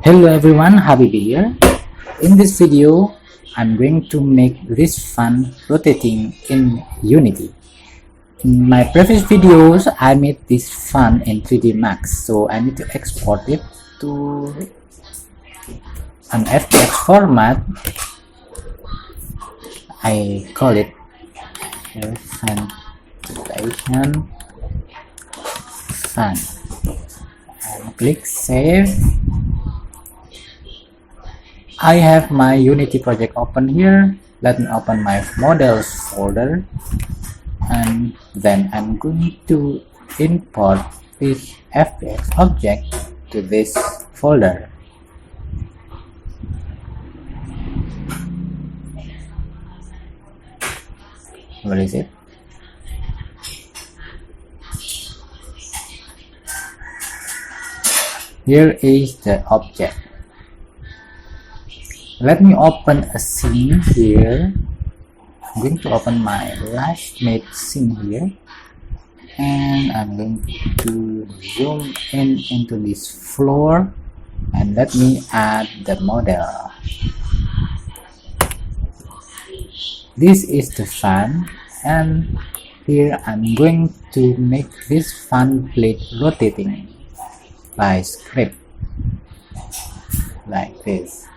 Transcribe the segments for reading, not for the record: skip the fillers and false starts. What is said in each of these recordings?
Hello everyone, Habibi here. In this video, I'm going to make this fun rotating in Unity. In my previous videos, I made this fun in 3D Max, so I need to export it to an FBX format. I call it ventilation fun and click save. I have my Unity project open here. Let me open my models folder, and then I'm going to import this FBX object to this folder. Where is it? Here is the object. Let me open a scene here. I'm going to open my last made scene here, and I'm going to zoom in into this floor, and let me add the model. This is the fan, and here I'm going to make this fan plate rotating by script like this.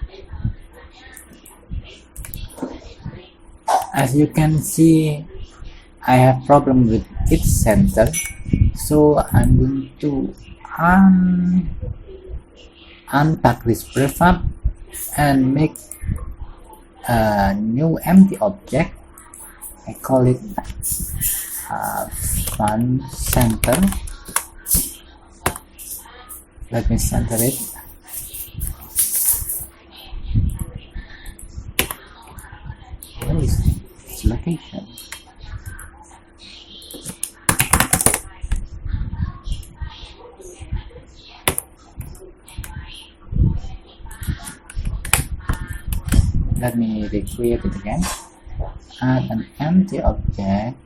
As you can see, I have problem with its center, so I'm going to unpack this prefab and make a new empty object. I call it fun center. Let me center it. Where is its location? Let me recreate it again. Add an empty object.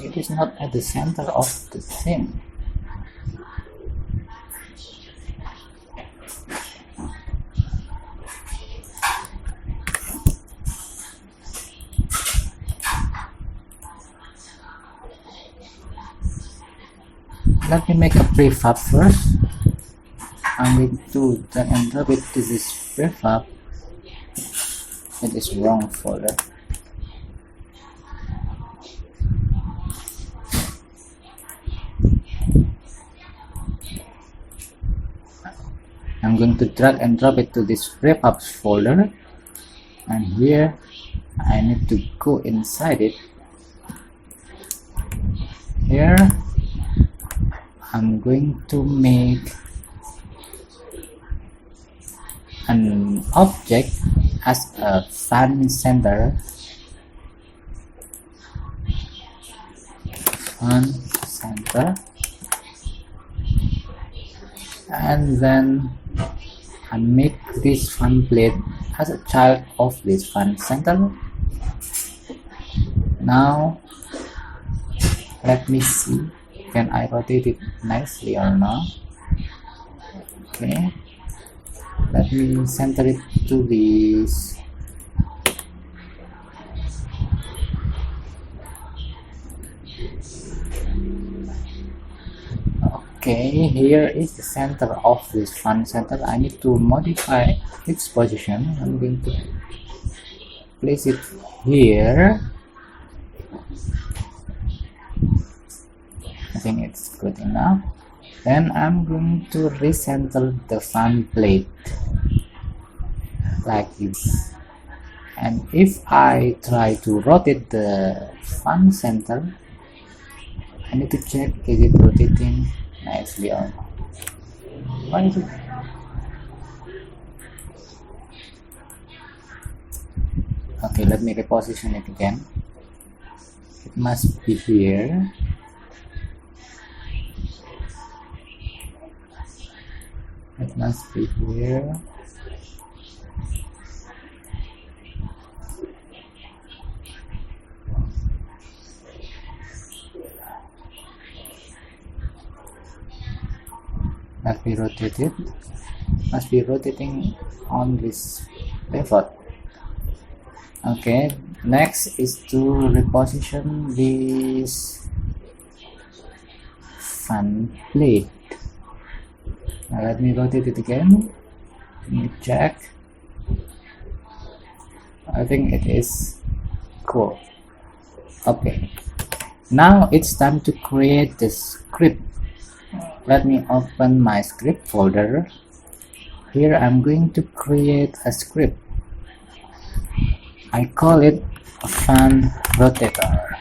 It is not at the center of the scene. Let me make a prefab first. I'm going to drag and drop it to this prefab. It is wrong folder. I'm going to drag and drop it to this prefabs folder, and here I need to go inside it. Here I'm going to make an object as a fan center. And then I make this fan plate as a child of this fan center. Now let me see, can I rotate it nicely or not? Okay, let me center it to this. Okay, here is the center of this fan center. I need to modify its position. I'm going to place it here. I think it's good enough. Then I'm going to recenter the fan plate like this. And if I try to rotate the fan center, I need to check, is it rotating nicely or not? Why is it? Okay, let me reposition it again. It must be here. It must be here. must be rotated, must be rotating on this pivot. Okay, next is to reposition this fan blade. Now let me rotate it again. Let me check. I think it is cool. Okay, now it's time to create the script. Let me open my script folder. Here I'm going to create a script. I call it a fan rotator.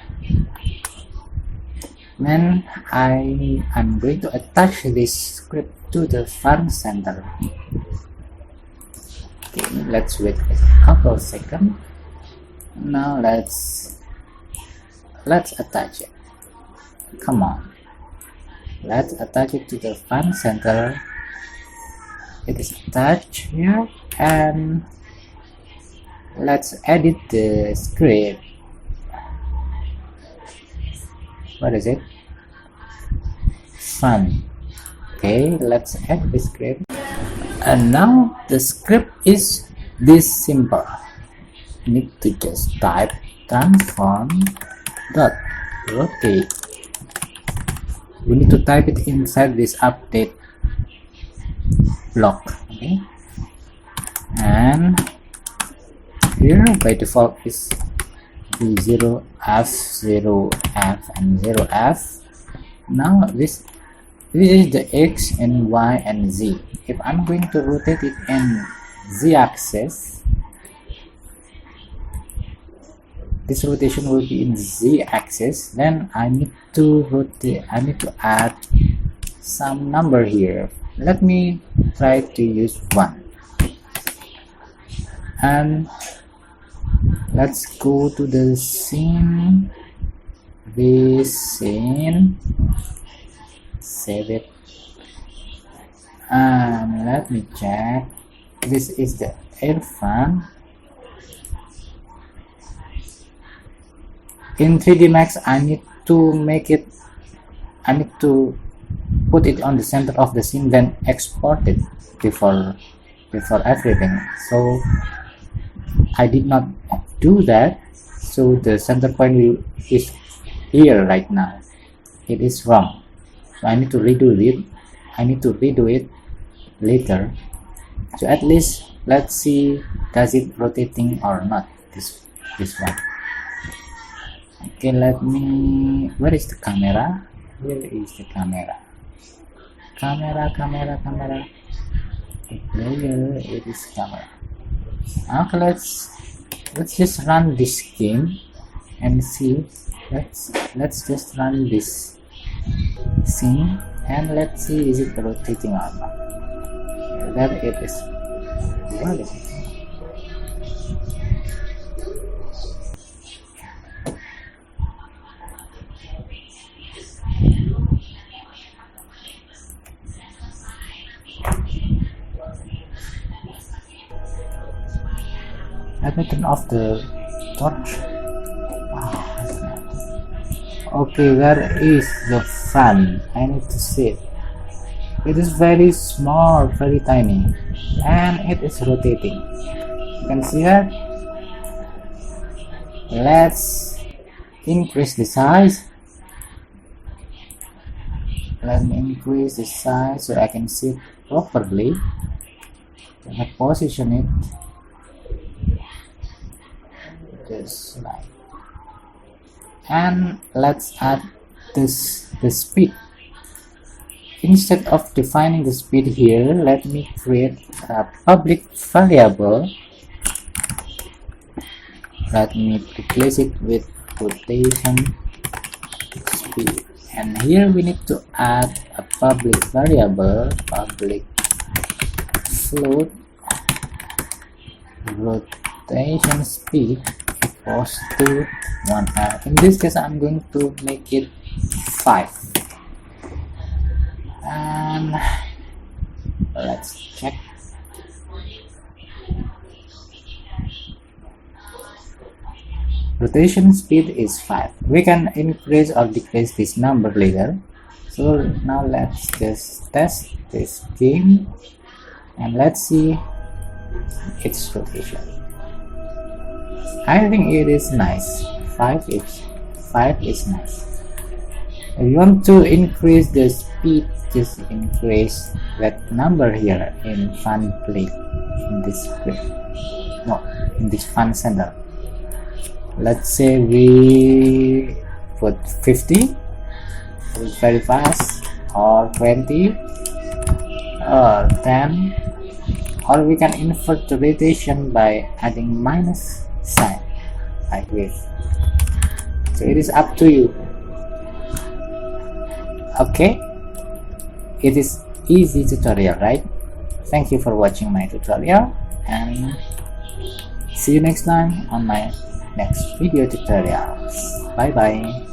Then I'm going to attach this script to the fan center. Okay, let's wait a couple of seconds. Now let's attach it. Come on, let's attach it to the fan center. It is attached here, and let's edit the script. What is it? Fun. Okay, let's add the script. And now the script is this simple. You need to just type transform dot rotate. We need to type it inside this update block. Okay, and here by default is B0 F 0 F and 0F. Now this is the X and Y and Z. If I'm going to rotate it in Z axis, this rotation will be in Z axis, then I need to rotate, I need to add some number here. Let me try to use 1, and let's go to the scene, this scene, save it, and let me check. This is the air fan. In 3D Max, I need to make it, I need to put it on the center of the scene, then export it before everything. So I did not do that, so the center point is here right now. It is wrong, so I need to redo it. I need to redo it later. So at least let's see, does it rotating or not, this one. Okay, let me, where is the camera? Where is the camera? Camera. The player, it is camera. Okay, let's just run this game and see. Let's just run this scene and let's see, is it rotating or not. There it is. What is it? Let me turn off the torch. Okay, where is the fan? I need to see it. It is very small, very tiny, and it is rotating. You can see that. Let's increase the size. Let me increase the size so I can see it properly. I position it just like, and let's add the speed. Instead of defining the speed here, let me create a public variable. Let me replace it with rotation speed, and here we need to add a public variable, public float rotation speed equals to 1. In this case, I'm going to make it 5. And let's check. Rotation speed is 5. We can increase or decrease this number later. So now let's just test this game and let's see its rotation. I think it is nice. 5 is nice. If you want to increase the speed, just increase that number here in fun plate in this script. No, in this fun center. Let's say we put 50. It's very fast, or 20, or 10, or we can invert the rotation by adding minus sign like this. So it is up to you. Okay, it is easy tutorial, right? Thank you for watching my tutorial, and see you next time on my next video tutorials. Bye bye.